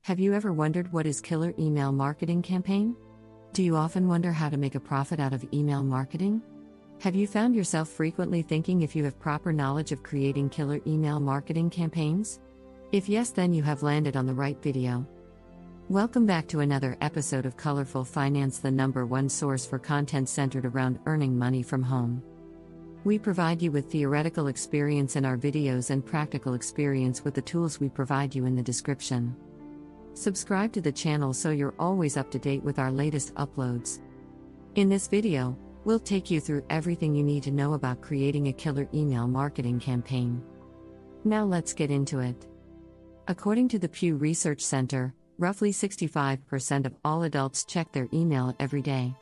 Have you ever wondered what is killer email marketing campaign? Do you often wonder how to make a profit out of email marketing? Have you found yourself frequently thinking if you have proper knowledge of creating killer email marketing campaigns? If yes, then you have landed on the right video. Welcome back to another episode of Colorful Finance, the #1 source for content centered around earning money from home. We provide you with theoretical experience in our videos and practical experience with the tools we provide you in the description. Subscribe to the channel so you're always up to date with our latest uploads. In this video, we'll take you through everything you need to know about creating a killer email marketing campaign. Now let's get into it. According to the Pew Research Center, roughly 65% of all adults check their email every day.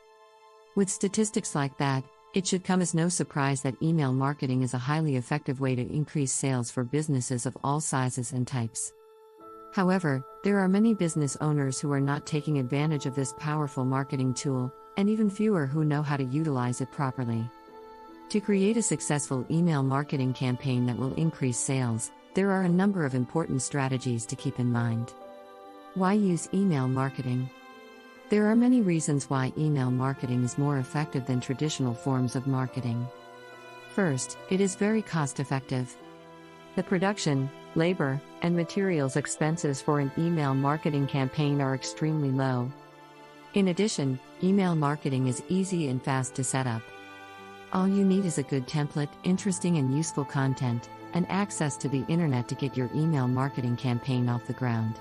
With statistics like that, it should come as no surprise that email marketing is a highly effective way to increase sales for businesses of all sizes and types. However, there are many business owners who are not taking advantage of this powerful marketing tool, and even fewer who know how to utilize it properly. To create a successful email marketing campaign that will increase sales, there are a number of important strategies to keep in mind. Why use email marketing? There are many reasons why email marketing is more effective than traditional forms of marketing. First, it is very cost-effective. The production, labor, and materials expenses for an email marketing campaign are extremely low. In addition, email marketing is easy and fast to set up. All you need is a good template, interesting and useful content, and access to the internet to get your email marketing campaign off the ground.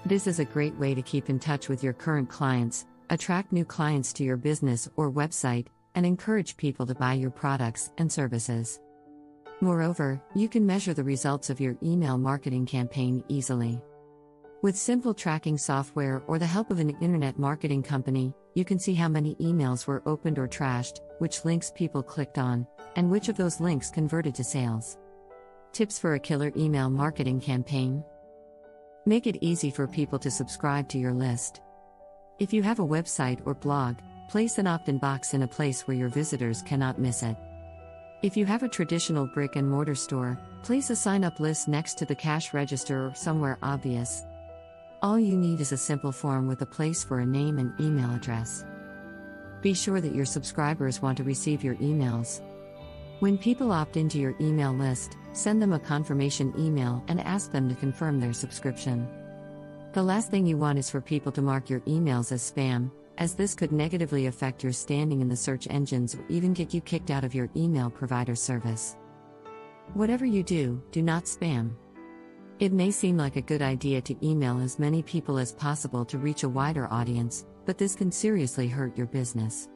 This is a great way to keep in touch with your current clients, attract new clients to your business or website, and encourage people to buy your products and services. Moreover, you can measure the results of your email marketing campaign easily. With simple tracking software or the help of an internet marketing company, you can see how many emails were opened or trashed, which links people clicked on, and which of those links converted to sales. Tips for a killer email marketing campaign. Make it easy for people to subscribe to your list. If you have a website or blog, place an opt-in box in a place where your visitors cannot miss it. If you have a traditional brick-and-mortar store, place a sign-up list next to the cash register or somewhere obvious. All you need is a simple form with a place for a name and email address. Be sure that your subscribers want to receive your emails. When people opt into your email list, send them a confirmation email and ask them to confirm their subscription. The last thing you want is for people to mark your emails as spam, as this could negatively affect your standing in the search engines or even get you kicked out of your email provider service. Whatever you do, do not spam. It may seem like a good idea to email as many people as possible to reach a wider audience, but this can seriously hurt your business.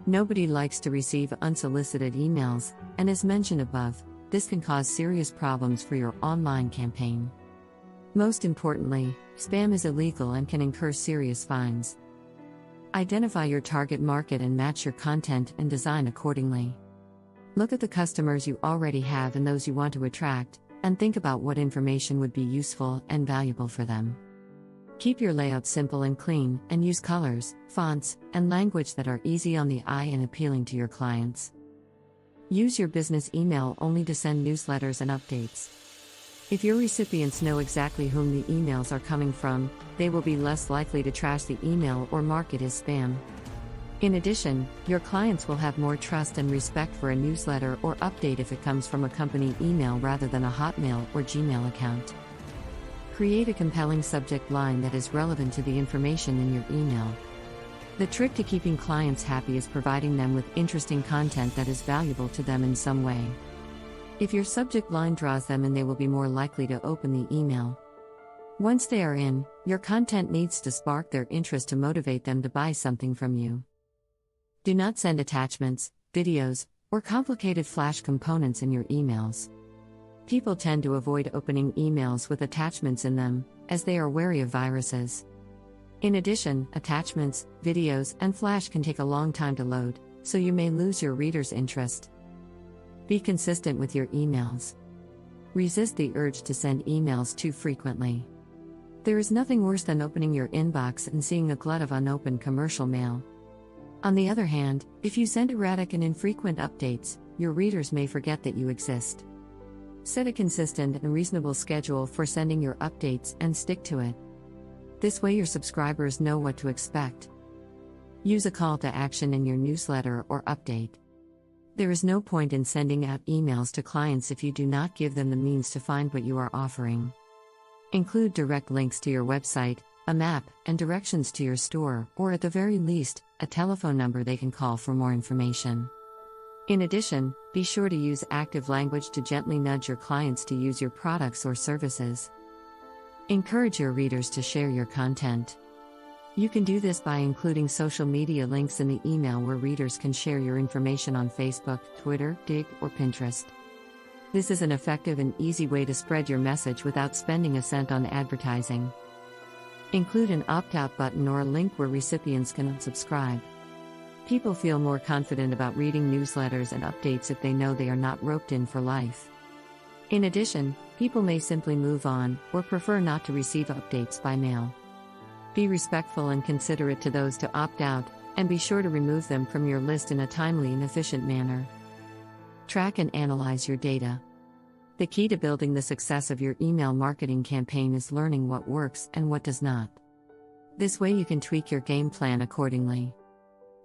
Nobody likes to receive unsolicited emails, and as mentioned above, this can cause serious problems for your online campaign. Most importantly, spam is illegal and can incur serious fines. Identify your target market and match your content and design accordingly. Look at the customers you already have and those you want to attract, and think about what information would be useful and valuable for them. Keep your layout simple and clean, and use colors, fonts, and language that are easy on the eye and appealing to your clients. Use your business email only to send newsletters and updates. If your recipients know exactly whom the emails are coming from, they will be less likely to trash the email or mark it as spam. In addition, your clients will have more trust and respect for a newsletter or update if it comes from a company email rather than a Hotmail or Gmail account. Create a compelling subject line that is relevant to the information in your email. The trick to keeping clients happy is providing them with interesting content that is valuable to them in some way. If your subject line draws them in, they will be more likely to open the email. Once they are in, your content needs to spark their interest to motivate them to buy something from you. Do not send attachments, videos, or complicated flash components in your emails. People tend to avoid opening emails with attachments in them, as they are wary of viruses. In addition, attachments, videos, and flash can take a long time to load, so you may lose your reader's interest. Be consistent with your emails. Resist the urge to send emails too frequently. There is nothing worse than opening your inbox and seeing a glut of unopened commercial mail. On the other hand, if you send erratic and infrequent updates, your readers may forget that you exist. Set a consistent and reasonable schedule for sending your updates and stick to it. This way, your subscribers know what to expect. Use a call to action in your newsletter or update. There is no point in sending out emails to clients if you do not give them the means to find what you are offering. Include direct links to your website, a map, and directions to your store, or at the very least, a telephone number they can call for more information. In addition, be sure to use active language to gently nudge your clients to use your products or services. Encourage your readers to share your content. You can do this by including social media links in the email where readers can share your information on Facebook, Twitter, Dig, or Pinterest. This is an effective and easy way to spread your message without spending a cent on advertising. Include an opt-out button or a link where recipients can unsubscribe. People feel more confident about reading newsletters and updates if they know they are not roped in for life. In addition, people may simply move on or prefer not to receive updates by mail. Be respectful and considerate to those to opt out, and be sure to remove them from your list in a timely and efficient manner. Track and analyze your data. The key to building the success of your email marketing campaign is learning what works and what does not. This way you can tweak your game plan accordingly.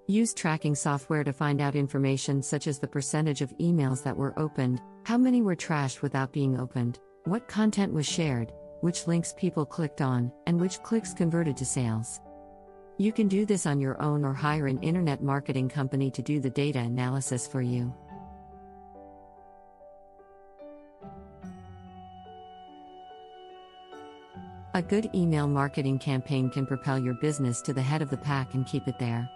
Use tracking software to find out information such as the percentage of emails that were opened, how many were trashed without being opened, what content was shared, which links people clicked on, and which clicks converted to sales. You can do this on your own or hire an internet marketing company to do the data analysis for you. A good email marketing campaign can propel your business to the head of the pack and keep it there.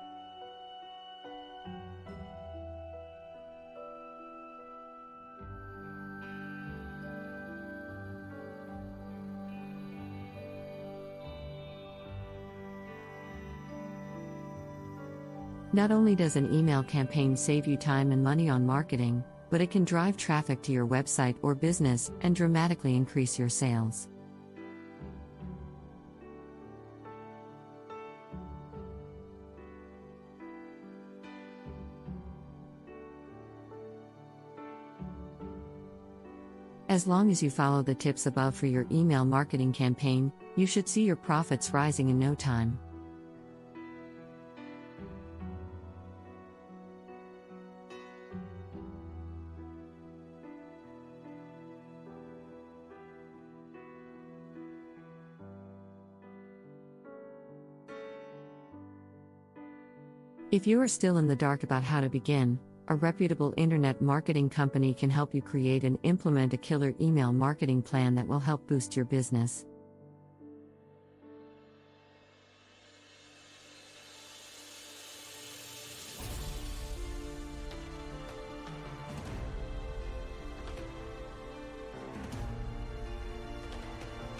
Not only does an email campaign save you time and money on marketing, but it can drive traffic to your website or business and dramatically increase your sales. As long as you follow the tips above for your email marketing campaign, you should see your profits rising in no time. If you are still in the dark about how to begin, a reputable internet marketing company can help you create and implement a killer email marketing plan that will help boost your business.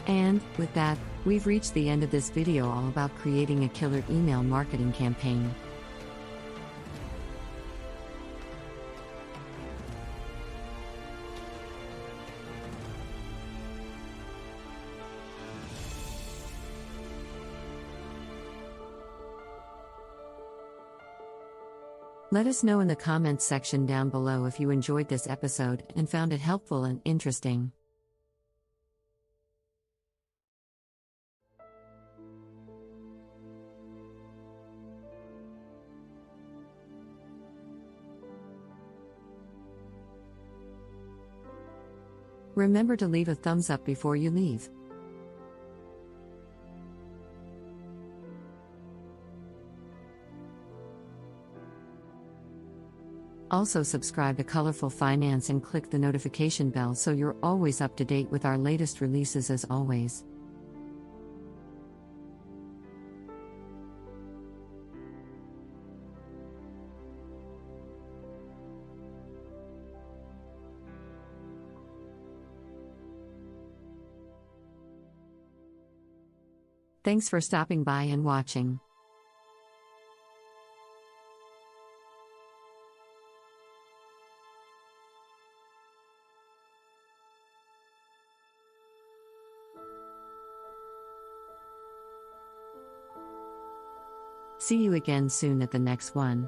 And, with that, we've reached the end of this video all about creating a killer email marketing campaign. Let us know in the comments section down below if you enjoyed this episode and found it helpful and interesting. Remember to leave a thumbs up before you leave. Also subscribe to Colorful Finance and click the notification bell so you're always up to date with our latest releases as always. Thanks for stopping by and watching. See you again soon at the next one.